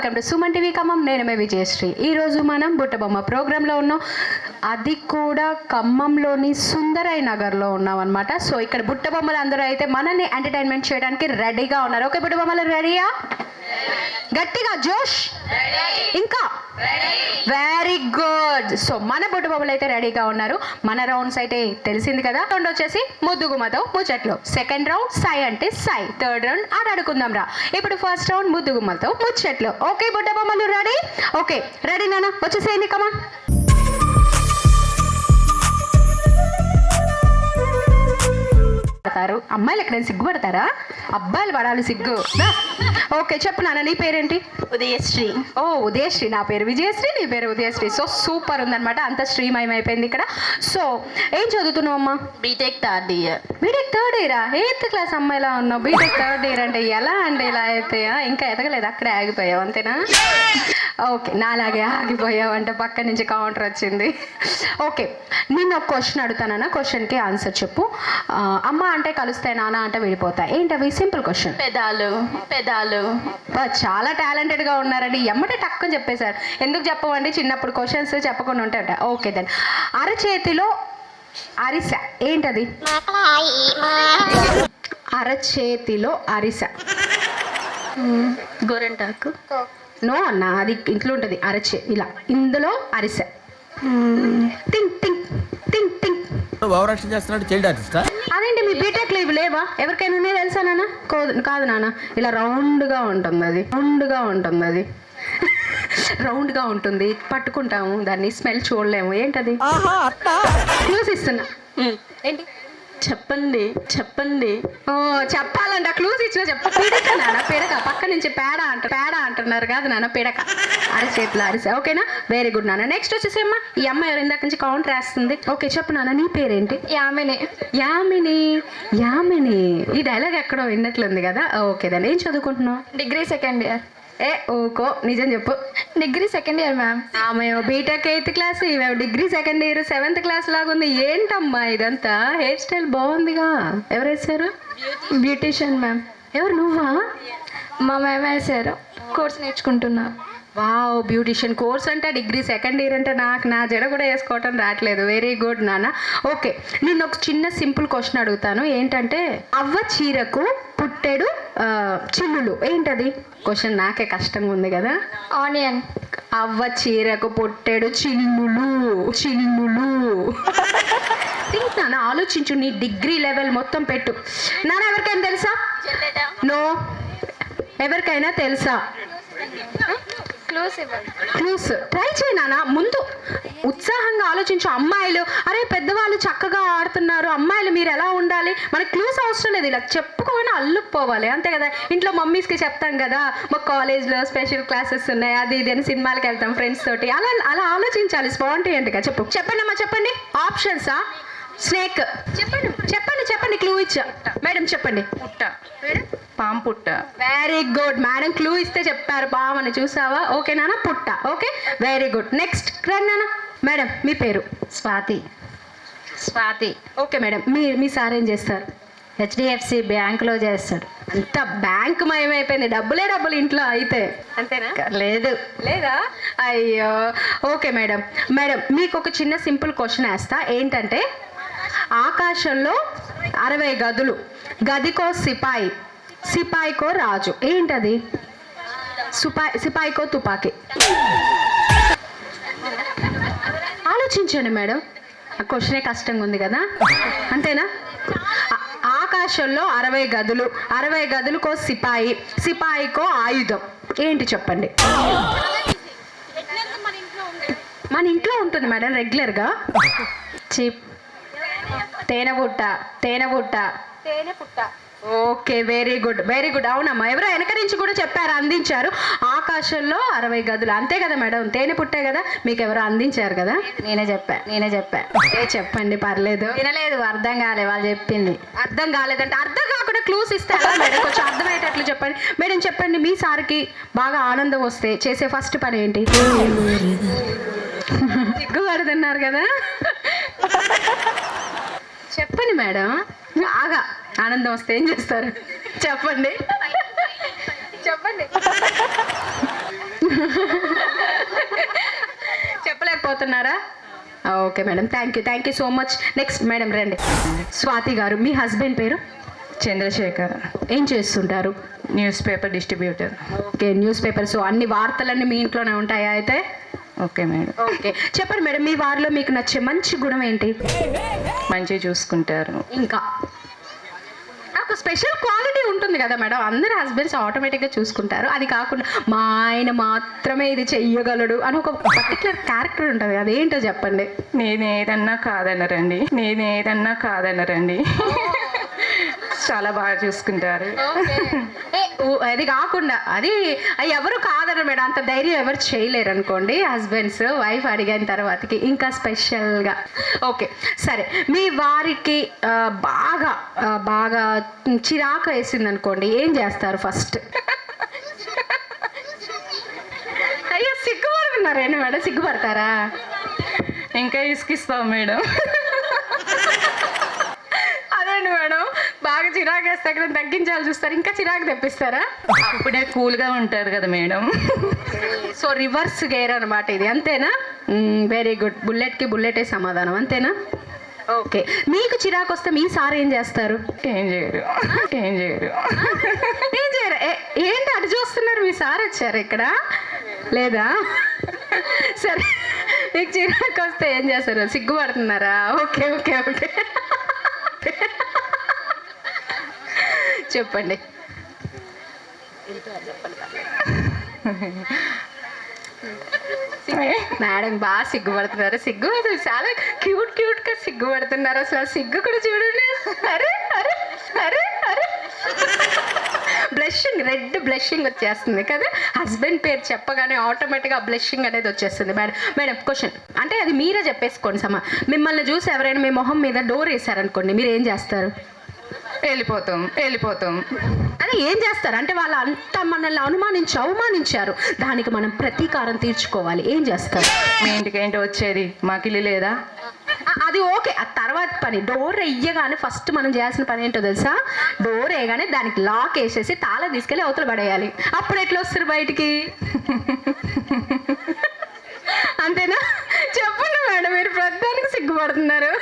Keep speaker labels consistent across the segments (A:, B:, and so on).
A: Welcome to Suman TV Khammam. నేను మే విజయశ్రీ. ఈరోజు మనం బుట్టబొమ్మ ప్రోగ్రాంలో ఉన్నాం, అది కూడా ఖమ్మంలోని సుందరయ్య నగర్లో ఉన్నాం అనమాట. సో ఇక్కడ బుట్టబొమ్మలు అందరూ అయితే మనల్ని ఎంటర్టైన్మెంట్ చేయడానికి రెడీగా ఉన్నారు. ఓకే బుట్టబొమ్మలు రెడీయా? గట్టిగా జోష్, ఇంకా వెరీ గుడ్. సో మన బుట్టబొమ్మలు అయితే రెడీగా ఉన్నారు. మన రౌండ్స్ అయితే తెలిసింది కదా. రౌండ్ వచ్చేసి ముద్దుగుమ్మతో ముచ్చట్లు, సెకండ్ రౌండ్ సై అంటే సై, థర్డ్ రౌండ్ ఆట ఆడుకుందాం రా. ఇప్పుడు ఫస్ట్ రౌండ్ ముద్దుగుమ్మలతో ముచ్చట్లు. ఓకే బుట్టబొమ్మలు రెడీ? ఓకే రెడీ నాన్న, వచ్చేసేయండి కమాన్. అమ్మాయిలు ఎక్కడైనా సిగ్గుపడతారా? అబ్బాయిలు పడాలి సిగ్గు. ఓకే చెప్పు నాన్న, నీ పేరేంటి?
B: ఉదయశ్రీ.
A: ఓ ఉదయశ్రీ, నా పేరు విజయశ్రీ, నీ పేరు ఉదయశ్రీ. సో సూపర్ ఉందన్నమాట, అంత శ్రీమయం అయిపోయింది ఇక్కడ. సో ఏం చదువుతున్నావు అమ్మా?
B: BTech third year.
A: BTech third ఇయరా? 8th క్లాస్ అమ్మాయిలా ఉన్నావు. బీటెక్ థర్డ్ ఇయర్ అంటే ఎలా అంటే ఇలా అయితే ఇంకా ఎదగలేదు, అక్కడే ఆగిపోయావు అంతేనా? ఓకే నాలాగే ఆగిపోయావు అంటే పక్క నుంచి కౌంటర్ వచ్చింది. ఓకే నేను ఒక క్వశ్చన్ అడుగుతానన్నా, క్వశ్చన్కి ఆన్సర్ చెప్పు. అమ్మ అంటే కలుస్తాయి, నాన్న అంటే విడిపోతాయి, ఏంటవి? Simple question.
B: పెదాలు. పెదాలు.
A: చాలా టాలెంటెడ్గా ఉన్నారండి, ఎమ్మటే టక్కుని చెప్పేశారు. ఎందుకు చెప్పవండి, చిన్నప్పుడు క్వశ్చన్స్ చెప్పకుండా ఉంటాయి. ఓకే దెన్ అరచేతిలో అరిస ఏంటది? అరచేతిలో అరిస.
B: గోరెంటాకు.
A: నో అన్న, అది ఇంట్లో ఉంటుంది అరచే, ఇలా ఇందులో అరిసె. టింగ్ టింగ్ టింగ్ టింగ్.
C: ఓవరాక్షన్ చేస్తున్నాడు చైల్డ్ ఆర్టిస్టా?
A: అదేంటి మీ బీటెక్లో ఇవి లేవా? ఎవరికైనా ఉన్నాయి తెలుసా నాన్న? కాదు నాన్న, ఇలా రౌండ్గా ఉంటుంది అది, రౌండ్గా ఉంటుంది అది రౌండ్గా ఉంటుంది, పట్టుకుంటాము దాన్ని, స్మెల్ చూడలేము. ఏంటది? క్లూస్ ఇస్తున్నా. ఏంటి
B: చెప్పండి చెప్పండి.
A: ఓ చెప్పాలంట, క్లూస్ ఇచ్చిన చెప్ప. పిడక నాన్న, పిడక. పక్క నుంచి పేడ అంటున్నారు కాదు నాన్న, పిడక. అరచేతిలో అరిసె. ఓకేనా? వెరీ గుడ్ నాన్న. నెక్స్ట్ వచ్చేసి అమ్మ, ఈ అమ్మాయి ఎవరు ఇందాక నుంచి కౌంటర్ వేస్తుంది. ఓకే చెప్పు నాన్న, నీ పేరేంటి?
B: యామిని.
A: యామిని. యామిని, ఈ డైలాగ్ ఎక్కడో విన్నట్లుంది కదా. ఓకే దాన్ని ఏం చదువుకుంటున్నావు?
B: Degree second year.
A: ఓకో నిజం చెప్పు.
B: Degree second year ma'am.
A: ఆమె బీటెక్ 8th క్లాస్, ఇవే degree second year 7th class లాగా ఉంది. ఏంటమ్మా ఇదంతా? హెయిర్ స్టైల్ బాగుందిగా. ఎవరు వేసారు?
B: Beautician ma'am.
A: ఎవరు, నువ్వా?
B: మా మ్యామ్ వేసారు, కోర్స్ నేర్చుకుంటున్నా.
A: వావ్, బ్యూటిషియన్ కోర్స్ అంటే డిగ్రీ సెకండ్ ఇయర్ అంటే నాకు నా జడ కూడా వేసుకోవటం రావట్లేదు. వెరీ గుడ్ నాన్న. ఓకే నేను ఒక చిన్న సింపుల్ క్వశ్చన్ అడుగుతాను. ఏంటంటే అవ్వ చీరకు పుట్టెడు చిల్లులు ఏంటది? క్వశ్చన్ నాకే కష్టంగా ఉంది కదా.
B: ఆనియన్.
A: అవ్వ చీరకు పుట్టెడు చిల్లులు. చిల్లులు నాన్న, ఆలోచించు, నీ డిగ్రీ లెవెల్ మొత్తం పెట్టు. నాన్న ఎవరికైనా తెలుసా? నో, ఎవరికైనా తెలుసా? క్లూస్ ట్రై చేయి నాన్న. ముందు ఉత్సాహంగా ఆలోచించు. అమ్మాయిలు, అరే పెద్దవాళ్ళు చక్కగా ఆడుతున్నారు, అమ్మాయిలు మీరు ఎలా ఉండాలి, మనకి క్లూస్ అవసరం లేదు, ఇలా చెప్పుకోని అల్లుకుపోవాలి అంతే కదా. ఇంట్లో మమ్మీస్కి చెప్తాం కదా, మా కాలేజ్లో స్పెషల్ క్లాసెస్ ఉన్నాయి, అది ఇది అని సినిమాలకి వెళ్తాం ఫ్రెండ్స్ తోటి, అలా అలా ఆలోచించాలి స్పాంటేనియస్గా. చెప్పండి అమ్మా, చెప్పండి. ఆప్షన్సా? స్నేక్. చెప్పండి చెప్పండి చెప్పండి, క్లూ ఇచ్చా. మేడం చెప్పండి.
B: పుట్ట. పాము పుట్ట.
A: వెరీ గుడ్ మేడం, క్లూ ఇస్తే చెప్పారు పాము అని, చూసావా? ఓకే నాన్న, పుట్ట. Okay very good. నెక్స్ట్ రండి నాన్న. మేడం మీ పేరు?
B: స్వాతి. స్వాతి.
A: ఓకే మేడం, మీ సార్ ఏం చేస్తారు?
B: హెచ్డిఎఫ్సి బ్యాంకులో చేస్తాడు.
A: అంత బ్యాంక్ మయమైపోయింది, డబ్బులు ఇంట్లో అయితే, అంతేనా?
B: లేదు.
A: లేదా? అయ్యో. ఓకే మేడం, మీకు ఒక చిన్న సింపుల్ క్వశ్చన్ వేస్తా. ఏంటంటే ఆకాశంలో 60 గదులు, గదికో సిపాయి, సిపాయికో రాజు, ఏంటది? సిపాయికో తుపాకీ. ఆలోచించండి మేడం, క్వశ్చనే కష్టంగా ఉంది కదా, అంతేనా? ఆకాశంలో 60 గదులు, 60 గదులకో సిపాయి, సిపాయికో ఆయుధం, ఏంటి చెప్పండి? మన ఇంట్లో ఉంటుంది మేడం రెగ్యులర్గా.
B: చిప్.
A: తేనె పుట్ట. తేనె పుట్ట. తేనె పుట్ట. Okay very good very good. అవునమ్మా, ఎవరో వెనక నుంచి కూడా చెప్పారు, అందించారు. ఆకాశంలో 60 గదులు, అంతే కదా మేడం, తేనె పుట్టే కదా. మీకు ఎవరో అందించారు కదా.
B: నేనే చెప్పా.
A: చెప్పండి పర్లేదు.
B: వినలేదు, అర్థం కాలే వాళ్ళు చెప్పింది.
A: అర్థం కాలేదంటే అర్థం కాకుండా క్లూస్ ఇస్తారా మేడం? కొంచెం అర్థమయ్యేటట్లు చెప్పండి. మేడం చెప్పండి, మీ సార్కి బాగా ఆనందం వస్తే చేసే ఫస్ట్ పని ఏంటి? సిగ్గుపడుతున్నారు కదా. చెప్పండి మేడం, బాగా ఆనందం వస్తే ఏం చేస్తారు చెప్పండి. చెప్పండి. చెప్పలేకపోతున్నారా? Okay madam, thank you so much. Next madam రండి. స్వాతి గారు, మీ హస్బెండ్ పేరు?
B: చంద్రశేఖర్,
A: ఏం చేస్తుంటారు?
B: News paper distributor.
A: Okay, news paper. So అన్ని వార్తలన్నీ మీ ఇంట్లోనే ఉంటాయా అయితే?
B: Okay madam.
A: ఓకే, చెప్పండి మేడం, మీ వారిలో మీకు నచ్చే మంచి గుణం ఏంటి?
B: మంచిగా చూసుకుంటారు.
A: ఇంకా నాకు స్పెషల్ క్వాలిటీ ఉంటుంది కదా మేడం, అందరు హస్బెండ్స్ ఆటోమేటిక్గా చూసుకుంటారు. అది కాకుండా మా ఆయన మాత్రమే ఇది చెయ్యగలడు అని ఒక పర్టికులర్ క్యారెక్టర్ ఉంటుంది, అదేంటో చెప్పండి.
B: నేనేదన్నా కాదనరండి. చాలా బాగా చూసుకుంటారు.
A: అది కాకుండా అది ఎవరు కాదన్నారు మేడం, అంత ధైర్యం ఎవరు చేయలేరు అనుకోండి హస్బెండ్స్ వైఫ్ అడిగిన తర్వాతకి ఇంకా స్పెషల్గా. ఓకే సరే, మీ వారికి బాగా చిరాకు వేసింది అనుకోండి, ఏం చేస్తారు ఫస్ట్? అయ్యో సిగ్గుపడుతున్నారేంటి మేడం, సిగ్గుపడతారా?
B: ఇంకా ఇసుకిస్తాం మేడం.
A: అదేంటి మేడం, బాగా చిరాకు వేస్తే అక్కడ తగ్గించాలి చూస్తారు, ఇంకా చిరాకు తెప్పిస్తారా?
B: అప్పుడే కూల్గా ఉంటారు కదా మేడం.
A: సో రివర్స్ గేర్ అనమాట ఇది, అంతేనా? Very good. బుల్లెట్కి బుల్లెటే సమాధానం, అంతేనా? ఓకే, మీకు చిరాకు వస్తే మీ సార్ ఏం చేస్తారు?
B: ఏం చేయరు.
A: ఏం చేయరు? ఏంటి అటు చూస్తున్నారు, మీ సార్ వచ్చారు ఇక్కడ లేదా? సరే, మీకు చిరాకు వస్తే ఏం చేస్తారు? సిగ్గుపడుతున్నారా? ఓకే ఓకే ఓకే, చెప్పండి. మేడం బాగా సిగ్గుపడుతున్నారు. సిగ్గు అసలు చాలా క్యూట్గా సిగ్గుపడుతున్నారు. అసలు ఆ సిగ్గు కూడా చూడండి. అరే అరే అరే అరే, బ్లషింగ్, రెడ్ బ్లషింగ్ వచ్చేస్తుంది కదా. హస్బెండ్ పేరు చెప్పగానే ఆటోమేటిక్గా బ్లషింగ్ అనేది వచ్చేస్తుంది. మేడం క్వశ్చన్ అంటే అది మీరే చెప్పేసుకోండి. మిమ్మల్ని చూసి ఎవరైనా మీ మొహం మీద డోర్ వేసారనుకోండి, మీరు ఏం చేస్తారు?
B: వెళ్ళిపోతాం.
A: అదే ఏం చేస్తారు అంటే వాళ్ళు అంతా మనల్ని అవమానించారు, దానికి మనం ప్రతీకారం తీర్చుకోవాలి, ఏం చేస్తారు?
B: మీ ఇంటికి ఏంటో వచ్చేది, మాకు ఇల్లు లేదా?
A: అది ఓకే, ఆ తర్వాత పని. డోర్ వేయగానే ఫస్ట్ మనం చేయాల్సిన పని ఏంటో తెలుసా? డోర్ వేయగానే దానికి లాక్ వేసేసి తాళం తీసుకెళ్ళి అవతల పడేయాలి. అప్పుడు ఎట్లా వస్తారు బయటికి? అంతేనా? చెప్పండి మేడం, మీరు ప్రతిదానికి సిగ్గుపడుతున్నారు.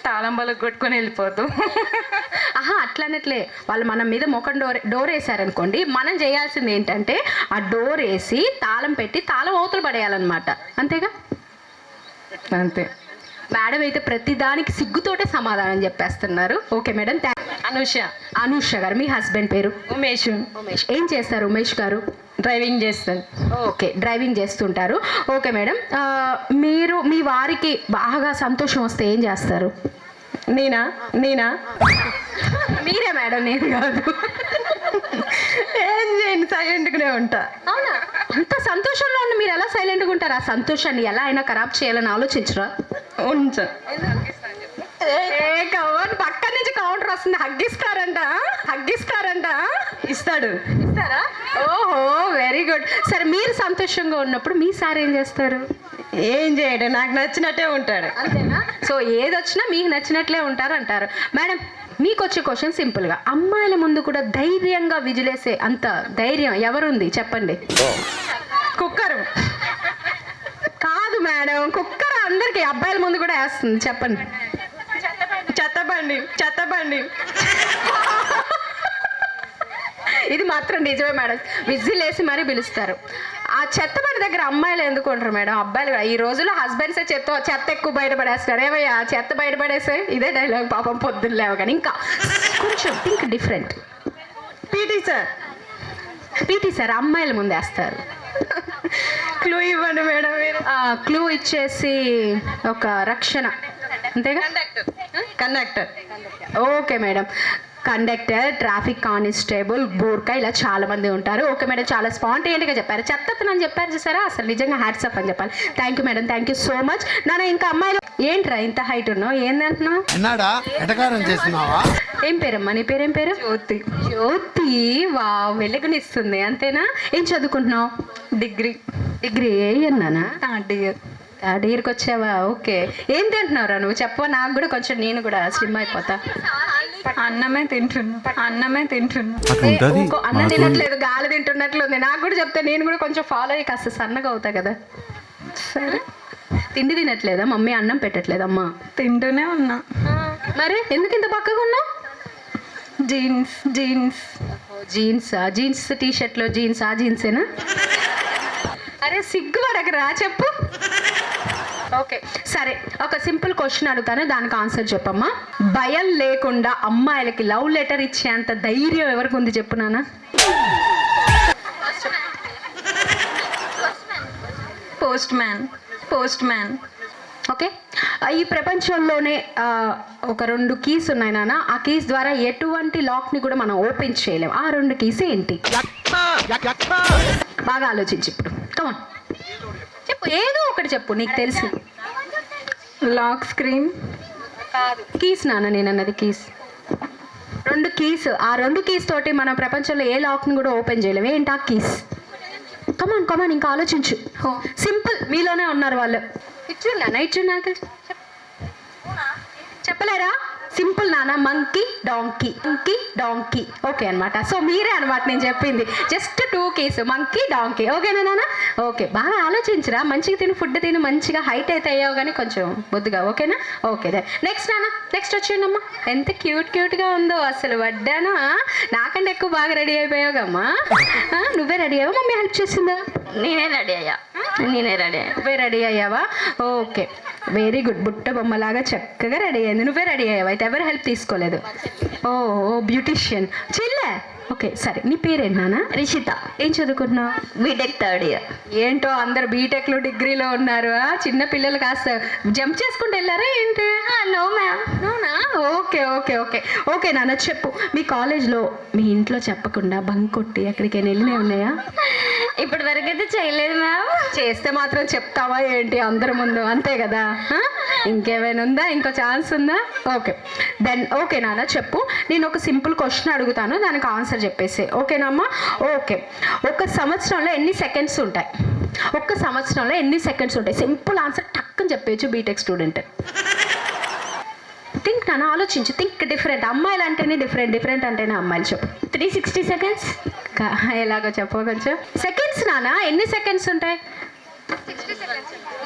B: తాళం బలకు కొట్టుకొని వెళ్ళిపోతాం.
A: అట్లనట్లే వాళ్ళు మన మీద ముఖం డోర్ వేసారనుకోండి, మనం చేయాల్సింది ఏంటంటే ఆ డోర్ వేసి తాళం పెట్టి తాళం అవతల పడేయాలన్నమాట, అంతేగా?
B: అంతే.
A: మేడం అయితే ప్రతిదానికి సిగ్గుతోటే సమాధానం చెప్పేస్తున్నారు. Okay madam. అనూష గారు, మీ హస్బెండ్ పేరు?
B: ఉమేష్.
A: ఏం చేస్తారు ఉమేష్ గారు?
B: డ్రైవింగ్ చేస్తాను.
A: ఓకే, డ్రైవింగ్ చేస్తుంటారు. ఓకే మేడం, మీరు మీ వారికి బాగా సంతోషం వస్తే ఏం చేస్తారు?
B: నేనా
A: మీరే మేడం, నేను కాదు.
B: ఏం చేయండి, సైలెంట్గానే ఉంటా.
A: అవునా? అంత సంతోషంలో ఉన్న మీరు ఎలా సైలెంట్గా ఉంటారు? ఆ సంతోషాన్ని ఎలా అయినా ఖరాబ్ చేయాలని ఆలోచించరా? పక్కన నుంచి కౌంటర్ వస్తుంది, హగ్గిస్తారంట. ఇస్తారా? ఓహో వెరీ గుడ్. సరే, మీరు సంతోషంగా ఉన్నప్పుడు మీ సార్ ఏం చేస్తారు?
B: ఏం చేయడు, నాకు నచ్చినట్టే ఉంటాడు.
A: అంతేనా? సో ఏది వచ్చినా మీకు నచ్చినట్లే ఉంటారు అంటారు. మేడం, మీకు వచ్చే క్వశ్చన్ సింపుల్గా, అమ్మాయిల ముందు కూడా ధైర్యంగా విజిలేసే అంత ధైర్యం ఎవరుంది చెప్పండి?
B: కుక్కరు
A: కాదు మేడం, కుక్కర్ అందరికి అబ్బాయిల ముందు కూడా వేస్తుంది, చెప్పండి.
B: చెత్తబండి.
A: ఇది మాత్రం నిజమే మేడం, విజిల్ వేసి మరీ పిలుస్తారు. ఆ చెత్తబండి దగ్గర అమ్మాయిలు ఎందుకు ఉంటారు మేడం? అబ్బాయిలు కూడా. ఈ రోజుల్లో హస్బెండ్సే చెత్త ఎక్కువ బయటపడేస్తారు. ఏమయ్యా చెత్త బయటపడేసే, ఇదే డైలాగ్ పాపం పొద్దున్న లేవు. కానీ ఇంకా కొంచెం థింక్ డిఫరెంట్. పీటీ సార్ అమ్మాయిల ముందు వేస్తారు.
B: క్లూ ఇవ్వండి మేడం మీరు.
A: క్లూ ఇచ్చేసి ఒక రక్షణ, అంతేగా?
B: Conductor.
A: Okay madam, conductor, traffic constable, బూర్కా, ఇలా చాలా మంది ఉంటారు. ఓకే మేడం, చాలా స్పాంటేనియస్గా చెప్పారు. చెత్తతనని చెప్పారు చూసారా, అసలు నిజంగా హ్యాట్స్ ఆఫ్ అని చెప్పాలి. Thank you madam, thank you so much. నాన్న, ఇంకా అమ్మాయిలు ఏంట్రా ఇంత హైట్ ఉన్నావు, ఏందంటున్నావు? ఏం పేరమ్మా నీ పేరేం పేరు? జ్యోతి. వా, వెలుగునిస్తుంది, అంతేనా? ఏం చదువుకుంటున్నావు?
B: డిగ్రీ
A: ఏ అన్నానా?
B: 3rd year.
A: డీర్కి వచ్చావా? ఓకే. ఏం తింటున్నావురా నువ్వు? చెప్పవా నాకు కూడా కొంచెం, నేను కూడా స్లిమ్ అయిపోతా.
B: అన్నమే తింటున్నా.
A: ఏ, ఊకో, అన్నం తినట్లేదు, గాలి తింటున్నట్లు ఉంది. నాకు కూడా చెప్తే నేను కూడా కొంచెం ఫాలో అయ్యి కాస్త సన్నగా అవుతా కదా.
B: సరే,
A: తిండి తినట్లేదా మమ్మీ? అన్నం పెట్టట్లేదమ్మా?
B: తింటూనే ఉన్నా.
A: మరి ఎందుకు ఇంత పక్కగా ఉన్నావు? జీన్స్ టీ షర్ట్లో జీన్స్, ఆ జీన్సేనా? అరే సిగ్గుపడకరా, చెప్పు. ఓకే సరే, ఒక సింపుల్ క్వశ్చన్ అడుగుతాను, దానికి ఆన్సర్ చెప్పమ్మా. భయం లేకుండా అమ్మాయిలకి లవ్ లెటర్ ఇచ్చేంత ధైర్యం ఎవరికి ఉంది చెప్పు నాన్న?
B: Post man.
A: ఓకే, ఈ ప్రపంచంలోనే ఒక 2 కీస్ ఉన్నాయి నాన్న. ఆ కీస్ ద్వారా ఎటువంటి లాక్ని కూడా మనం ఓపెన్ చేయలేం. ఆ 2 కీస్ ఏంటి? బాగా ఆలోచించి ఇప్పుడు. కమాన్ చెప్పు, ఏదో ఒకటి చెప్పు, నీకు తెలిసి.
B: Lock screen.
A: కీస్ నాన్న, నేను అన్నది కీస్. 2 కీస్. ఆ 2 కీస్ తోటి మన ప్రపంచంలో ఏ లాక్ని కూడా ఓపెన్ చేయలేం. ఏంటి ఆ కీస్? కమాన్ ఇంకా ఆలోచించు. సింపుల్, మీలోనే ఉన్నారు వాళ్ళు. ఇచ్చు నాన్న, చెప్పలేరా? సింపుల్ నాన్న, మంకీ డాంకీ. ఓకే అనమాట. సో మీరే అనమాట నేను చెప్పింది. Just 2 keys, monkey donkey. ఓకేనా నాన్న? ఓకే, బాగా ఆలోచించరా. మంచిగా తిని, ఫుడ్ తిని, మంచిగా హైట్ అయితే అయ్యావు కానీ కొంచెం బొద్దుగా. ఓకేనా? Okay they. నెక్స్ట్ నాన్న, నెక్స్ట్ వచ్చిండమ్మా. ఎంత క్యూట్గా ఉందో అసలు. వడ్డాను నాకంటే ఎక్కువ బాగా రెడీ అయిపోయావుగమ్మా. నువ్వే రెడీ అయ్యావా, మమ్మీ హెల్ప్ చేసిందా?
B: నేనే రెడీ అయ్యా.
A: నువ్వే రెడీ అయ్యావా? Okay, very good. బుట్ట బొమ్మలాగా చక్కగా రెడీ అయింది. నువ్వే రెడీ అయ్యావా? అయితే ఎవరు హెల్ప్ తీసుకోలేదు. ఓ బ్యూటిషియన్ చెల్లె. ఓకే సరే, నీ పేరేంటి నాన్న?
B: రిషిత.
A: ఏం చదువుకుంటున్నావు?
B: BTech 3rd year.
A: ఏంటో అందరు బీటెక్లో డిగ్రీలో ఉన్నారు. చిన్న పిల్లలు కాస్త జంప్ చేసుకుంటూ వెళ్ళారా ఏంటి?
B: No ma'am.
A: అవునా? ఓకే నాన్న, చెప్పు. మీ కాలేజ్లో మీ ఇంట్లో చెప్పకుండా బంక్ కొట్టి ఎక్కడికైనా వెళ్ళినవి ఉన్నాయా?
B: ఇప్పటి వరకు అయితే చేయలేదు మ్యామ్.
A: చేస్తే మాత్రం చెప్తావా ఏంటి అందరి ముందు? అంతే కదా. ఇంకేమైనా ఉందా? ఇంకో ఛాన్స్ ఉందా? ఓకే దెన్, ఓకే నాన్న చెప్పు. నేను ఒక సింపుల్ క్వశ్చన్ అడుగుతాను, దానికి ఆన్సర్ చెప్పేసి. ఓకేనమ్మా? ఓకే, ఒక సంవత్సరంలో ఎన్ని సెకండ్స్ ఉంటాయి? సింపుల్ ఆన్సర్ టక్కని చెప్పేయచ్చు బీటెక్ స్టూడెంట్. థింక్ నాన్న, ఆలోచించు. థింక్. డిఫరెంట్ అమ్మాయిలు అంటేనే డిఫరెంట్ అంటేనే అమ్మాయిలు. చెప్పు.
B: 360 seconds.
A: ఎలాగో చెప్పు కొంచెం. సెకండ్స్ నాన్న, ఎన్ని సెకండ్స్ ఉంటాయి?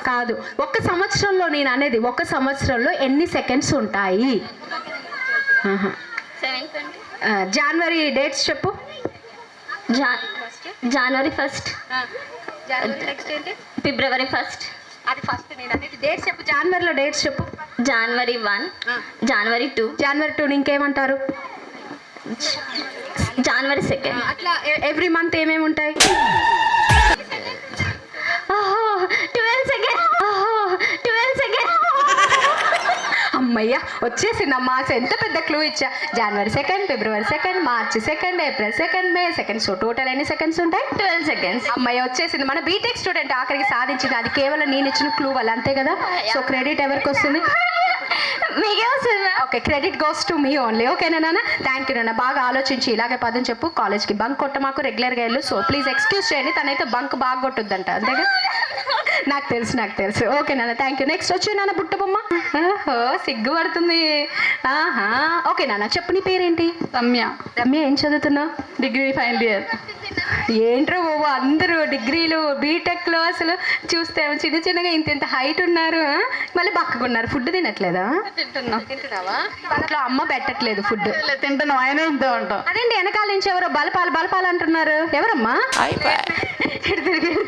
A: కాదు, ఒక సంవత్సరంలో నేను అనేది, ఒక సంవత్సరంలో ఎన్ని సెకండ్స్ ఉంటాయి? జనవరి డేట్స్ చెప్పు.
B: January 1st.
A: నెక్స్ట్ ఏంటి?
B: February 1st.
A: అది ఫస్ట్. నేను అనేది డేట్స్ చెప్పు. జనవరిలో డేట్స్ చెప్పు.
B: January 1. January 2.
A: జనవరి 2 ఇంకేమంటారు?
B: January 2nd.
A: అట్లా ఎవ్రీ మంత్ ఏమేమి ఉంటాయి?
B: 12 seconds. 12 seconds.
A: అమ్మయ్య వచ్చేసిందమ్మా. ఎంత పెద్ద క్లూ ఇచ్చా. January 2nd, February 2nd, March 2nd, April 2nd, May 2nd. So total ఎన్ని సెకండ్స్ ఉంటాయి?
B: 12 seconds.
A: అమ్మాయి వచ్చేసింది. మన బీటెక్ స్టూడెంట్ ఆఖరికి సాధించింది. అది కేవలం నేను ఇచ్చిన క్లూ వల్ల, అంతే కదా. సో క్రెడిట్ ఎవరికి వస్తుంది?
B: మీకే వస్తుంది.
A: Okay, credit goes to me only. ఓకేనా నాన్న? థ్యాంక్ యూ నాన్న. బాగా ఆలోచించి ఇలాగే పదం చెప్పు. కాలేజ్కి బంక్ కొట్ట మాకు రెగ్యులర్గా వెళ్ళు. సో ప్లీజ్ ఎక్స్క్యూజ్ చేయండి. తనైతే బంక్ బాగా కొట్టుద్దంట, అంతేగా? నాకు తెలుసు. ఓకే నాన్న, థ్యాంక్ యూ. నెక్స్ట్ వచ్చి నాన్న బుట్ట బొమ్మ. ఓహో సిగ్గుపడుతుంది. ఓకే నాన్న చెప్పు, నీ పేరేంటి?
B: రమ్య.
A: ఏం చదువుతున్నావు?
B: Degree 5th year.
A: ఏంట్రో బాబు, అందరూ డిగ్రీలు బీటెక్లో అసలు చూస్తే చిన్నగా ఇంత హైట్ ఉన్నారు, మళ్ళీ బక్కకున్నారు. ఫుడ్ తినట్లేదా? తింటున్నావా? ఇంట్లో అమ్మ పెట్టట్లేదు ఫుడ్.
B: తింటున్నాం, ఆయన ఇంత ఉంటాం.
A: అదేంటి వెనకాల నుంచి ఎవరో బలపాలు అంటున్నారు? ఎవరమ్మా?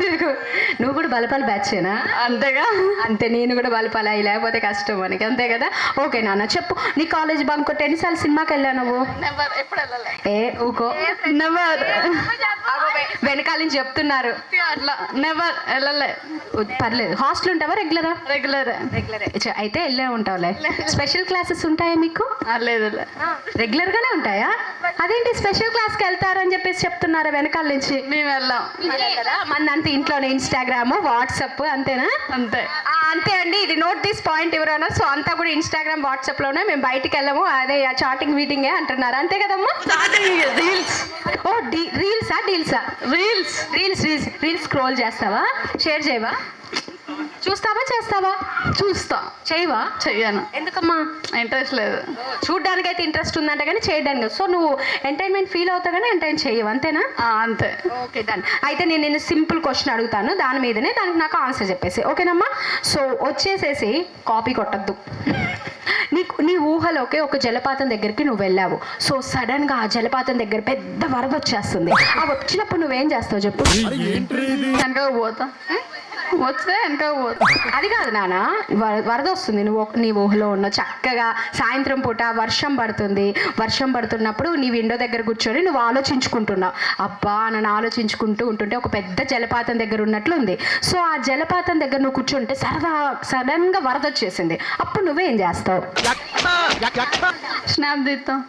A: తిరుగు. నువ్వు కూడా బలపాలు బ్యాచేనా?
B: అంతేగా.
A: అంతే, నేను కూడా బలపాలు అయ్యి, లేకపోతే కష్టం మనకి, అంతే కదా. ఓకే నాన్న చెప్పు. నీ కాలేజ్ బంక్ కొట్టి ఎన్నిసార్లు సినిమాకి వెళ్ళావు నువ్వు? ఊకో. వెనకాల నుంచి చెప్తున్నారు.
B: అట్లా నెవర్ వెళ్ళలే.
A: పర్లేదు. హాస్టల్ ఉంటావా? రెగ్యులర్. అయితే వెళ్ళే ఉంటావులే. స్పెషల్ క్లాసెస్ ఉంటాయా మీకు?
B: లేదు.
A: రెగ్యులర్ గానే ఉంటాయా? అదేంటి స్పెషల్ క్లాస్కి వెళ్తారని చెప్పేసి చెప్తున్నారా వెనకాల నుంచి?
B: మేము వెళ్ళాం.
A: మందంతా ఇంట్లోనే ఇన్స్టాగ్రామ్, వాట్సాప్, అంతేనా?
B: అంతే.
A: అంతే అండి. ఇది నోట్ దిస్ పాయింట్ ఎవరైనా. సో అంతా కూడా ఇన్స్టాగ్రామ్, వాట్సాప్ లోనే. మేము బయటికి వెళ్ళము, అదే చాటింగ్ మీటింగే అంటున్నారు, అంతే కదమ్మా?
B: రీల్స్.
A: ఓ రీల్సా?
B: రీల్స్
A: స్క్రోల్ చేస్తావా? షేర్ చేయవా? చూస్తావా చేస్తావా?
D: చూస్తా.
A: చేయవా?
D: చెయ్యను,
A: ఎందుకమ్మా?
D: ఇంట్రెస్ట్ లేదు.
A: చూడ్డానికి అయితే ఇంట్రెస్ట్ ఉందంట కానీ చేయడానికి. సో నువ్వు ఎంటర్టైన్మెంట్ ఫీల్ అవుతా కానీ ఎంటర్టైన్ చేయవు అంతేనా?
D: అంతే.
A: Okay done. అయితే నేను సింపుల్ క్వశ్చన్ అడుగుతాను, దాని మీదనే దానికి నాకు ఆన్సర్ చెప్పేసి, ఓకేనమ్మా? సో వచ్చేసేసి కాపీ కొట్టద్దు. నీ ఊహలోకి ఒక జలపాతం దగ్గరికి నువ్వు వెళ్ళావు. సో సడన్గా ఆ జలపాతం దగ్గర పెద్ద వరద వచ్చేస్తుంది. ఆ వచ్చినప్పుడు నువ్వేం చేస్తావు చెప్పు?
D: వెనక పోతా. వస్తే వెనక పోతా.
A: అది కాదు నాన్న, వరద వస్తుంది, నీ ఊహలో ఉన్న చక్కగా సాయంత్రం పూట వర్షం పడుతుంది. వర్షం పడుతున్నప్పుడు నీ విండో దగ్గర కూర్చొని నువ్వు ఆలోచించుకుంటున్నావు. అబ్బా నన్ను ఆలోచించుకుంటూ ఉంటుంటే ఒక పెద్ద జలపాతం దగ్గర ఉన్నట్లుంది. సో ఆ జలపాతం దగ్గర నువ్వు కూర్చుంటే సడన్గా వరద వచ్చేసింది. అప్పుడు నువ్వేం చేస్తావు?
D: స్నాప్ తీస్తాం.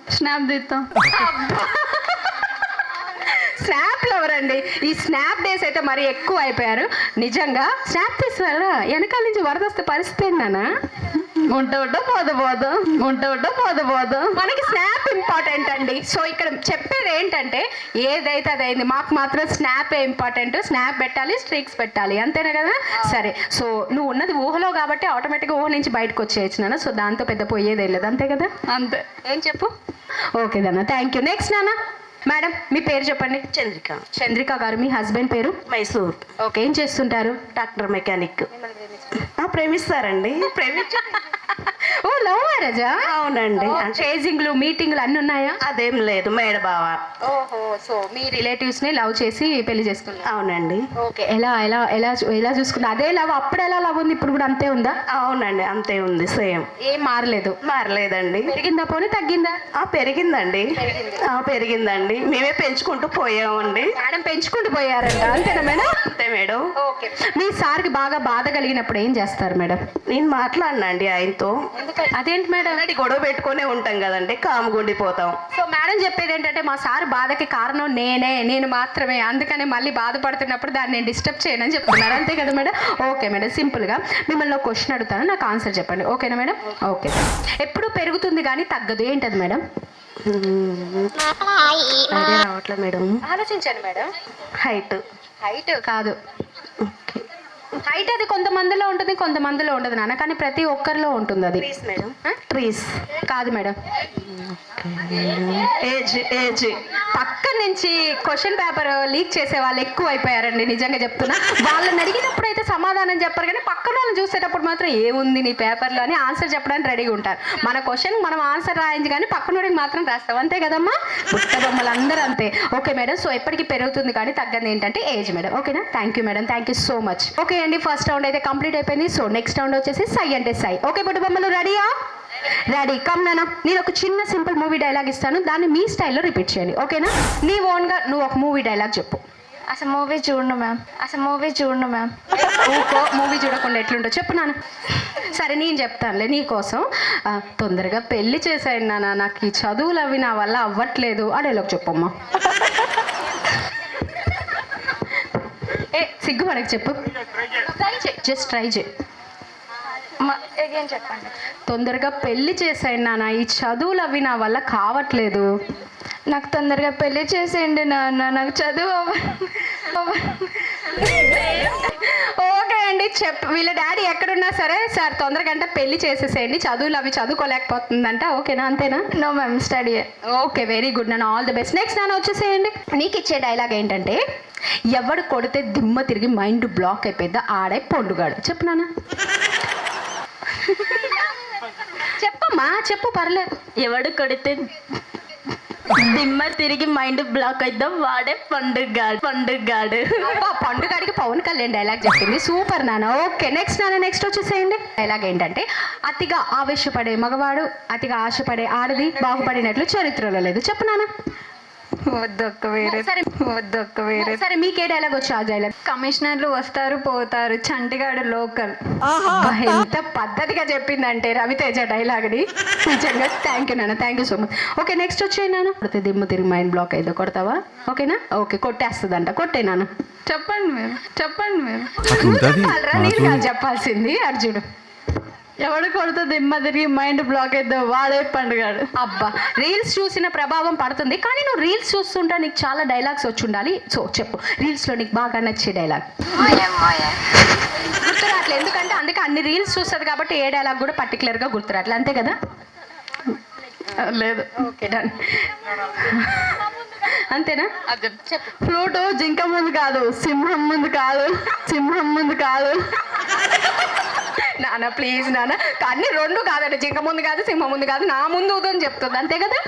A: స్నాప్ ఎవరండి? ఈ స్నాప్ డేస్ అయితే మరి ఎక్కువ అయిపోయారు నిజంగా. స్నాప్ తీసుకోవాలా? వెనకాల నుంచి వరద వస్తే పరిస్థితి ఏంటన్నా?
D: ఉంట పోదు.
A: మనకి స్నాప్ ఇంపార్టెంట్ అండి. సో ఇక్కడ చెప్పేది ఏంటంటే ఏదైతే అదైంది, మాకు మాత్రం స్నాపే ఇంపార్టెంట్. స్నాప్ పెట్టాలి, స్ట్రీక్స్ పెట్టాలి, అంతేనా కదా? సరే, సో నువ్వు ఉన్నది ఊహలో కాబట్టి ఆటోమేటిక్గా ఊహ నుంచి బయటకు వచ్చేయచ్చు నాన్న. సో దాంతో పెద్ద పోయేదే లేదు, అంతే కదా?
D: అంతే.
A: ఏం చెప్పు? ఓకే నాన్న, థ్యాంక్ యూ. నెక్స్ట్ నాన్న. మేడం మీ పేరు చెప్పండి. చంద్రిక గారు. మీ హస్బెండ్ పేరు?
E: మైసూర్.
A: ఓకే, ఏం చేస్తుంటారు?
E: Tractor mechanic. ప్రేమిస్తారండి.
A: ఓ లవ్ మ్యారేజా?
E: అవునండి.
A: చేజింగ్లు మీటింగ్లు అన్నీ ఉన్నాయా?
E: అదేం లేదు, మేడ బావ.
A: ఓహో, సో మీ రిలేటివ్స్ ని లవ్ చేసి పెళ్లి చేసుకున్నారు?
E: అవునండి.
A: ఓకే, ఎలా చూసుకున్నా? అదే లవ్ అప్పుడు ఎలా లవ్ ఉంది, ఇప్పుడు కూడా అంతే ఉందా?
E: అవునండి, అంతే ఉంది, సేమ్.
A: ఏం మారలేదు?
E: మారలేదండి.
A: పెరిగిందా పోనీ తగ్గిందా?
E: పెరిగిందండి. మేమే పెంచుకుంటూ పోయామండి.
A: మేడం పెంచుకుంటూ పోయారంట, అంతేనా మేడం?
E: అంతే మేడం.
A: ఓకే, మీ సార్కి బాగా బాధ కలిగినప్పుడు ఏం చేస్తారు మేడం?
E: నేను మాట్లాడినండి ఆయనతో.
A: అదేంటి మేడం?
E: గొడవ పెట్టుకునే ఉంటాం కదండి, కాముగుండిపోతాం.
A: సో మేడం చెప్పేది ఏంటంటే మా సార్ బాధకి కారణం నేను మాత్రమే, అందుకని మళ్ళీ బాధపడుతున్నప్పుడు దాన్ని నేను డిస్టర్బ్ చేయనని చెప్తున్నారు, అంతే కదా మేడం? ఓకే మేడం, సింపుల్గా మిమ్మల్ని ఒక క్వశ్చన్ అడుగుతాను, నాకు ఆన్సర్ చెప్పండి, ఓకేనా మేడం? ఓకే. ఎప్పుడు పెరుగుతుంది కానీ తగ్గదు, ఏంటది మేడం?
E: ఐడియా రావట్లేదు మేడం.
A: ఆలోచించండి మేడం.
E: హైట్
A: కాదు. హైట్ అది కొంతమందిలో ఉంటుంది, కొంతమందిలో ఉండదు నాన్న, కానీ ప్రతి ఒక్కరిలో ఉంటుంది అది.
E: మేడం. ట్రీస్
A: కాదు మేడం.
E: ఏజ్.
A: పక్క నుంచి క్వశ్చన్ పేపర్ లీక్ చేసే వాళ్ళు ఎక్కువ అయిపోయారండి, నిజంగా చెప్తున్నా. వాళ్ళని అడిగినప్పుడు అయితే సమాధానం చెప్పరు, కానీ పక్కన వాళ్ళని చూసేటప్పుడు మాత్రం ఏముంది నీ పేపర్లో అని ఆన్సర్ చెప్పడానికి రెడీగా ఉంటారు. మన క్వశ్చన్ మనం ఆన్సర్ రాయించి కానీ పక్కనోడికి మాత్రం రాస్తాం, అంతే కదమ్మా? పుట్ట బొమ్మలు అందరూ అంతే. ఓకే మేడం, సో ఎప్పటికీ పెరుగుతుంది కానీ తగ్గదు ఏంటంటే ఏజ్ మేడం, ఓకేనా? Thank you madam, thank you so much. Okay అండి, ఫస్ట్ రౌండ్ అయితే కంప్లీట్ అయిపోయింది. సో నెక్స్ట్ రౌండ్ వచ్చేసి సై అంటే సై. ఓకే పుట్ట బొమ్మలు రెడీయా? రెడీ. కమ్ నాన్న, నేను ఒక చిన్న సింపుల్ మూవీ డైలాగ్ ఇస్తాను, దాన్ని మీ స్టైల్లో రిపీట్ చేయండి, ఓకేనా? నీ ఓన్గా నువ్వు ఒక మూవీ డైలాగ్ చెప్పు.
B: అసలు మూవీ చూడను మ్యామ్.
A: ఊకో, మూవీ చూడకుండా ఎట్లుంటో చెప్పు నాన్న. సరే నేను చెప్తానులే నీకోసం. తొందరగా పెళ్లి చేసాను నాన్న, నాకు ఈ చదువులు అవి నా వల్ల అవ్వట్లేదు ఆ డైలాగ్ చెప్పమ్మా. సిగ్గుపడకు, చెప్పు. జస్ట్ ట్రై చేయి.
B: చెప్పండి.
A: తొందరగా పెళ్లి చేసాను నాన్న, ఈ చదువులు అవి నా వల్ల కావట్లేదు.
B: నాకు తొందరగా పెళ్లి చేసేయండి నాన్న, నాకు చదువు
A: ఓకే అండి, వీళ్ళ డాడీ ఎక్కడున్నా సరే సార్ తొందరగా అంటే పెళ్లి చేసేసేయండి, చదువులు అవి చదువుకోలేకపోతుందంట, ఓకేనా? అంతేనా?
B: No ma'am, study.
A: Okay, very good నాన్న, ఆల్ ది బెస్ట్. నెక్స్ట్ నాన్న వచ్చేసేయండి. నీకు ఇచ్చే డైలాగ్ ఏంటంటే ఎవడు కొడితే దిమ్మ తిరిగి మైండ్ బ్లాక్ అయిపోయిందా ఆడే పొండుగాడు. చెప్పు నాన్న. చెప్పమ్మా, చెప్పు, పర్లేదు.
E: ఎవడు కొడితే దిమ్మ తిరిగి మైండ్ బ్లాక్ అయిద్దాం వాడే పండుగాడు.
A: పండుగాడికి పవన్ కళ్యాణ్ డైలాగ్ చెప్పింది, సూపర్ నాన్న. ఓకే నెక్స్ట్ నాన్న, నెక్స్ట్ వచ్చేసేయండి. డైలాగ్ ఏంటంటే అతిగా ఆవేశపడే మగవాడు, అతిగా ఆశపడే ఆడది బాగుపడినట్లు చరిత్రలో లేదు. చెప్పు నాన్న. సరే మీకే డైలాగ్ వచ్చి ఆ డైలాగ్.
B: కమిషనర్లు వస్తారు పోతారు, చంటిగాడు లోకల్.
A: ఎంత పద్ధతిగా చెప్పిందంటే రవితేజ డైలాగ్ని, నిజంగా థ్యాంక్ యూ నాన్న, thank you so much. Okay next వచ్చాయి నాన్న. కొడితే దిమ్మ తిరిగి మైండ్ బ్లాక్ అయితే కొడతావా? ఓకేనా? ఓకే, కొట్టేస్తుందంట, కొట్టే నాన్న.
D: చెప్పండి మీరు.
A: నేను కాదు చెప్పాల్సింది, అర్జుడు.
D: ఎవడు కొడితే దిమ్మ తిరిగి మైండ్ బ్లాక్ అయితే వాడే పండుగాడు.
A: అబ్బా, రీల్స్ చూసిన ప్రభావం పడుతుంది, కానీ నువ్వు రీల్స్ చూస్తుంటే నీకు చాలా డైలాగ్స్ వచ్చి ఉండాలి. సో చెప్పు, రీల్స్లో నీకు బాగా నచ్చే డైలాగ్. గుర్తురాట్లేదు, ఎందుకంటే అందుకే అన్ని రీల్స్ చూస్తుంది కాబట్టి ఏ డైలాగ్ కూడా పర్టికులర్గా గుర్తురాట్లేదు, అంతే కదా?
D: లేదు.
A: Okay done. అంతేనా?
D: ఫ్లూటు జింక ముందు కాదు, సింహం ముందు కాదు, సింహం ముందు కాదు.
A: నాన్న ప్లీజ్ నాన్న, అన్ని రెండు కాదండి, జింక ముందు కాదు సింహం ముందు కాదు, నా ముందు ఊదని చెప్తుంది, అంతే కదా?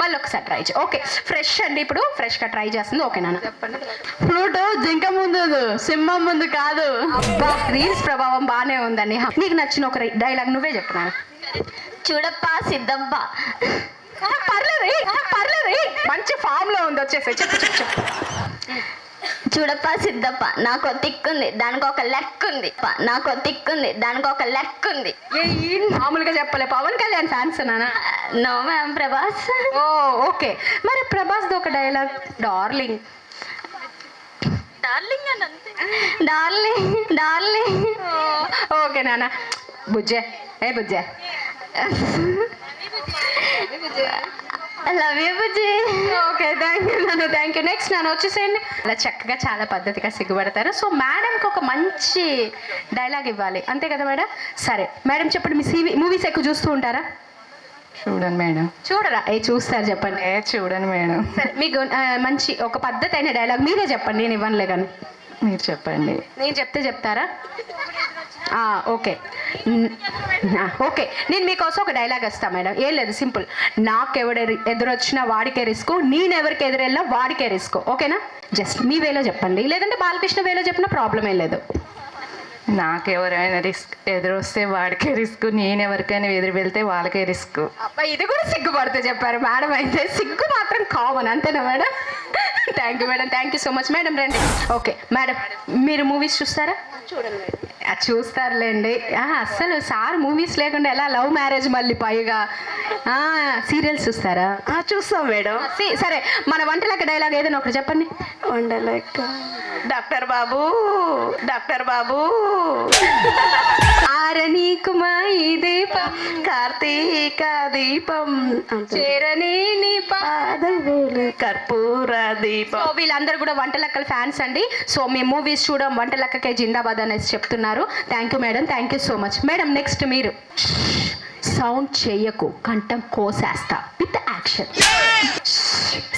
A: మళ్ళీ ఒకసారి ట్రై చేయి. ఓకే ఫ్రెష్ అండి, ఇప్పుడు ఫ్రెష్గా ట్రై చేస్తుంది. ఓకే నాన్న చెప్పండి.
D: ఫ్లూటు జింక ముందు, సింహం ముందు కాదు.
A: అబ్బా రీల్స్ ప్రభావం బాగానే ఉందండి. నీకు నచ్చిన ఒక డైలాగ్ నువ్వే చెప్తున్నాను.
E: చూడప్పా సిద్ధప్ప.
A: పర్లేదు మంచి ఫామ్ లో ఉంది, వచ్చేసి చెప్పు చెప్పు చెప్పు.
E: చూడప్పా సిద్ధప్ప, నాకు తిక్కుంది దానికి ఒక లెక్క ఉంది, నాకు తిక్కుంది దానికి ఒక లెక్క ఉంది.
A: మామూలుగా చెప్పలే, పవన్ కళ్యాణ్ ఫ్యాన్స్ నానా?
E: No ma'am Prabhas.
A: Oh okay, మరి ప్రభాస్ ఒక dialogue darling.
E: Darling darling.
A: Okay నాన్న. బుజ్జే ఏ బుజ్జే,
E: లవ్ యూ బుజ్జి.
A: ఓకే థ్యాంక్ యూ నాన్న, థ్యాంక్ యూ. నెక్స్ట్ నాన్న వచ్చేసేయండి. అలా చక్కగా చాలా పద్ధతిగా సిగ్గుపడతారు. సో మేడంకి ఒక మంచి డైలాగ్ ఇవ్వాలి, అంతే కదా మేడం? సరే మేడం చెప్పండి, మీ మూవీస్ ఎక్కువ చూస్తూ ఉంటారా?
D: చూడండి మేడం.
A: చూడరా? చూస్తారు చెప్పండి.
D: చూడండి మేడం.
A: సరే మీకు మంచి ఒక పద్ధతి అయిన డైలాగ్ మీరే చెప్పండి, నేను ఇవ్వనులే కానీ.
D: మీరు చెప్పండి.
A: నేను చెప్తే చెప్తారా? ఓకే ఓకే, నేను మీకోసం ఒక డైలాగ్ వస్తా మేడం. ఏం లేదు, సింపుల్. నాకెవడ ఎదురొచ్చినా వాడికే రిస్క్, నేనెవరికి ఎదురెళ్ళినా వాడికే రిస్క్. ఓకేనా? జస్ట్ మీ వేలో చెప్పండి, లేదంటే బాలకృష్ణ వేలో చెప్పినా ప్రాబ్లం ఏం లేదు.
D: నాకెవరైనా ఎదురొస్తే వాడికే రిస్క్, నేను ఎవరికైనా ఎదురు వెళ్తే వాళ్ళకే రిస్క్.
A: అబ్బాయి ఇది కూడా సిగ్గుపడితే చెప్పారు మేడం. అయితే సిగ్గు మాత్రం కామన్, అంతేనా madam? Thank you madam, thank you so much. Madam రండి. ఓకే మేడం, మీరు మూవీస్ చూస్తారా? చూడండి మేడం. చూస్తారులేండి. అస్సలు సార్ మూవీస్ లేకుండా ఎలా లవ్ మ్యారేజ్, మళ్ళీ పైగా సీరియల్స్ చూస్తారా?
D: చూస్తాం మేడం.
A: సరే మన వంటలక్క డైలాగ్ ఏదైనా ఒకటి చెప్పండి.
D: వండలేక డాక్టర్ బాబు, డాక్టర్ బాబు,
A: ఆరనీకుమా ఈ దీపం,
D: కార్తీక దీపం,
A: చేరని నీ
D: పాదములు కర్పూర దీపం.
A: సో వీళ్ళందరూ కూడా వంటలక్కల ఫ్యాన్స్ అండి. సో మేము మూవీస్ చూడడం వంటలక్కకే జిందాబాద్ అనేసి చెప్తున్నారు. Thank you madam, thank you so much. Madam next మీరు. సౌండ్ చేయకు, కంఠం కోసేస్తా. With action.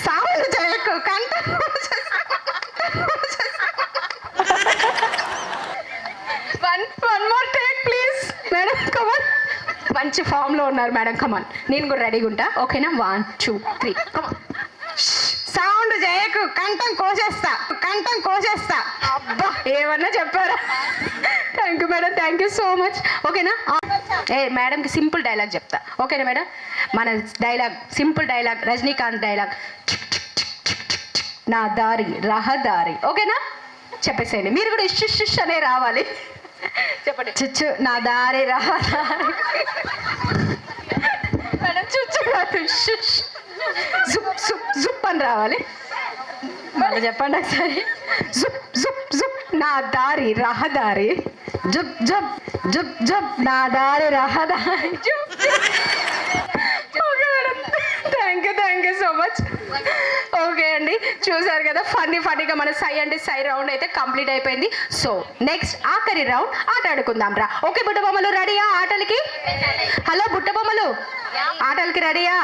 A: సౌండ్ చేయకు, కంఠం one more take please madam. Come on, మంచి ఫామ్ లో ఉన్నారు మేడం. కమాన్, నేను కూడా రెడీగా ఉంటా. ఓకేనా? 1 2 3 కమాన్. సౌండ్ చేయకు, కంఠం కోసేస్తా, కంఠం కోసేస్తా. అబ్బా ఏమన్నా చెప్పారా? Thank you madam, thank you so much. ఓకేనా? మేడంకి సింపుల్ డైలాగ్ చెప్తా. ఓకేనా మేడం? మన dialogue simple dialogue, Rajinikanth dialogue. నా దారి రహదారి. ఓకేనా? చెప్పేసేయండి. మీరు కూడా ఇష్ అనే రావాలి. చెప్పండి. చుచ్చు నా దారి రహదారి. మేడం చుచ్చు కాదు, జుప్ జుప్ జుప్ అని రావాలి. మళ్ళీ చెప్పండి ఒకసారి. జుప్ జుప్ జుప్ నా దారి రహదారి. జుప్ జుప్ జుప్ జుప్ నా దారి రహదారి. Thank you so much. Okay అండి, చూసారు కదా ఫన్నీగా మన సై అంటే సై రౌండ్ అయితే కంప్లీట్ అయిపోయింది. సో నెక్స్ట్ ఆఖరి రౌండ్ ఆట ఆడుకుందాం రా. ఓకే బుట్ట బొమ్మలు రెడీయా ఆటలకి? హలో బుట్ట బొమ్మలు ఆటలకి రెడీయా?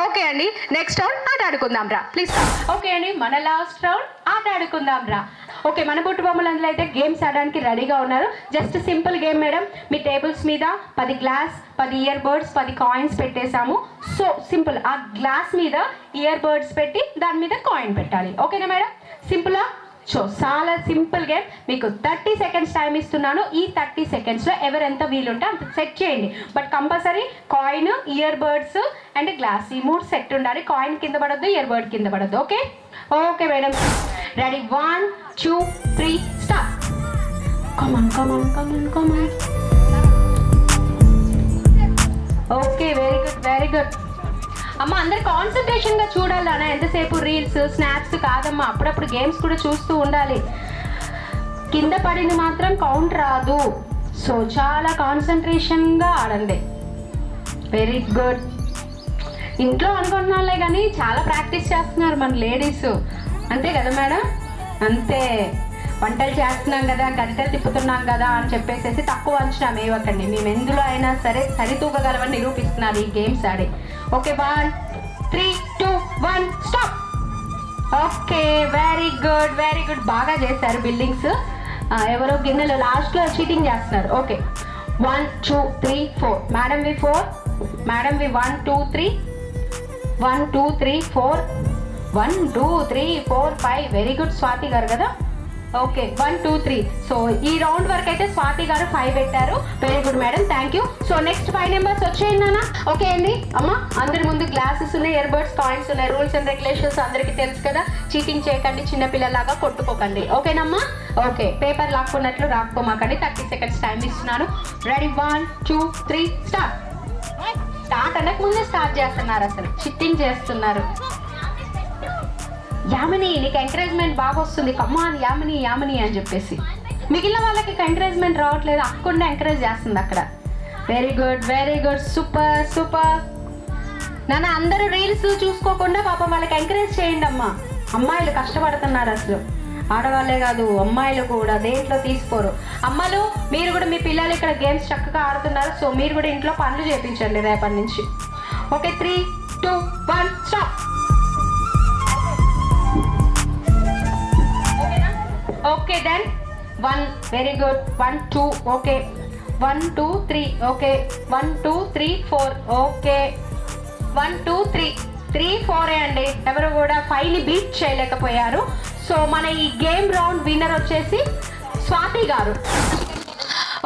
A: ఓకే అండి, నెక్స్ట్ రౌండ్ ఆట ఆడుకుందాం రా ప్లీజ్. ఓకే అండి, మన లాస్ట్ రౌండ్ ఆట ఆడుకుందాం రా. ఓకే, మన బుట్టు బొమ్మలు అందులో అయితే గేమ్స్ ఆడడానికి రెడీగా ఉన్నారు. Just simple game madam. మీ టేబుల్స్ మీద 10 గ్లాస్, 10 ఇయర్ బర్డ్స్, 10 కాయిన్స్ పెట్టేశాము. సో సింపుల్, ఆ గ్లాస్ మీద ఇయర్ బర్డ్స్ పెట్టి దాని మీద కాయిన్ పెట్టాలి. ఓకేనా మేడం? సింపులా? సో చాలా సింపుల్ గేమ్. మీకు 30 సెకండ్స్ టైం ఇస్తున్నాను. ఈ 30 సెకండ్స్లో ఎవరెంత వీలుంటే అంత సెట్ చేయండి. But compulsory coin, year birds and glass, ఈ 3 సెట్ ఉండాలి. కాయిన్ కింద పడొద్దు, ఇయర్ బర్డ్ కింద పడొద్దు. Okay okay madam, ready? 1 2 3 start. Come on. Okay, very good అమ్మ. అందరు కాన్సన్ట్రేషన్గా చూడాలి అన్న. ఎంతసేపు రీల్స్ స్నాప్స్ కాదమ్మా, అప్పుడప్పుడు గేమ్స్ కూడా చూస్తూ ఉండాలి. కింద పడింది మాత్రం కౌంట్ రాదు. సో చాలా కాన్సన్ట్రేషన్గా ఆడండి. Very good. ఇంట్లో అనుకుంటున్నాలే కానీ చాలా ప్రాక్టీస్ చేస్తున్నారు మన లేడీస్, అంతే కదా మేడం? అంతే. వంటలు చేస్తున్నాం కదా, గంటలు తిప్పుతున్నాం కదా అని చెప్పేసి తక్కువ అంచనా వేయకండి. మేము ఎందులో అయినా సరే సరితూగలవని నిరూపిస్తున్నారు ఈ గేమ్స్ ఆడి. Okay, 1 3 2 1 stop. Okay, very good very good, బాగా చేశారు బిల్డింగ్స్. ఎవరో గిన్నెలు లాస్ట్లో చీటింగ్ చేస్తున్నారు. ఓకే, 1 2 3 4 మేడం వి 4, మేడం వి 1 2 3 1 2 3 4 1 2 3 4 5. వెరీ గుడ్ స్వాతి గారు కదా. ఓకే, 1 2 3. సో ఈ రౌండ్ వరకు అయితే స్వాతి గారు 5 పెట్టారు. Very good madam, thank you. So next 5 numbers వచ్చేయండి నాన్న. ఓకే అండి అమ్మ, అందరి ముందు గ్లాసెస్ ఉన్నాయి, ఇయర్బడ్స్, కాయిన్స్ ఉన్నాయి. రూల్స్ అండ్ రెగ్యులేషన్స్ అందరికీ తెలుసు కదా. చీటింగ్ చేయకండి, చిన్నపిల్లలాగా కొట్టుకోకండి. ఓకేనమ్మా? ఓకే, పేపర్ లాక్కున్నట్లు రాక్కోమాకండి. 30 సెకండ్స్ టైం ఇస్తున్నాను. Ready, 1 2 3 start. స్టార్ట్ అనక ముందే స్టార్ట్ చేస్తున్నారు, అసలు చిట్టింగ్ చేస్తున్నారు. యామిని, నీకు ఎంకరేజ్మెంట్ బాగా వస్తుంది, కమ్మాన్ యామిని యామిని అని చెప్పేసి. మిగిలిన వాళ్ళకి ఎంకరేజ్మెంట్ రావట్లేదు, అక్కకుండా ఎంకరేజ్ చేస్తుంది అక్కడ. Very good very good, super super నాన్న. అందరూ రీల్స్ చూసుకోకుండా పాపం వాళ్ళకి ఎంకరేజ్ చేయండి అమ్మా. అమ్మాయిలు కష్టపడుతున్నారు అసలు, ఆడవాళ్ళే కాదు అమ్మాయిలు కూడా దేంట్లో తీసుకోరు. అమ్మలు మీరు కూడా మీ పిల్లలు ఇక్కడ గేమ్స్ చక్కగా ఆడుతున్నారు. సో మీరు కూడా ఇంట్లో పనులు చేయించండి రేపటి నుంచి. Okay, 3 2 1 stop. Okay then 1 very good, 1 2 okay, 1 2 3 okay, 1 2 3 4 okay, 1 2 3 3 4 అండి. ఎవరు కూడా 5ని బీట్ చేయలేకపోయారు. సో మన ఈ గేమ్ రౌండ్ విన్నర్ వచ్చేసి స్వాతి గారు.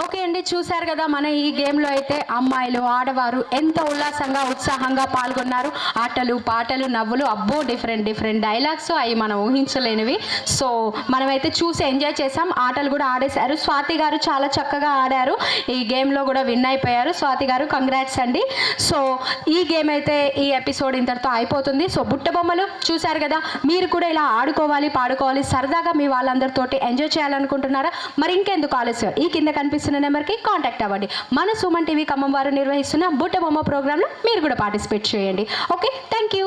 A: ఓకే అండి, చూశారు కదా మన ఈ గేమ్లో అయితే అమ్మాయిలు ఆడవారు ఎంతో ఉల్లాసంగా ఉత్సాహంగా పాల్గొన్నారు. ఆటలు పాటలు నవ్వులు, అబ్బో డిఫరెంట్ డిఫరెంట్ డైలాగ్స్, అవి మనం ఊహించలేనివి. సో మనమైతే చూసి ఎంజాయ్ చేసాం, ఆటలు కూడా ఆడేశారు. స్వాతి గారు చాలా చక్కగా ఆడారు, ఈ గేమ్లో కూడా విన్ అయిపోయారు. స్వాతి గారు కంగ్రాట్స్ అండి. సో ఈ గేమ్ అయితే ఈ ఎపిసోడ్ ఇంతటితో అయిపోతుంది. సో బుట్ట బొమ్మలు చూశారు కదా, మీరు కూడా ఇలా ఆడుకోవాలి పాడుకోవాలి, సరదాగా మీ వాళ్ళందరితోటి ఎంజాయ్ చేయాలనుకుంటున్నారా? మరి ఇంకెందుకు ఆలస్యం, ఈ కింద కనిపిస్తున్న నెంబర్కి కాంటాక్ట్ అవ్వండి. మన సుమన్ టీవీ ఖమ్మం వారు నిర్వహిస్తున్న బుట్ట బొమ్మ ప్రోగ్రాంలో మీరు కూడా పార్టిసిపేట్ చేయండి. Okay, thank you.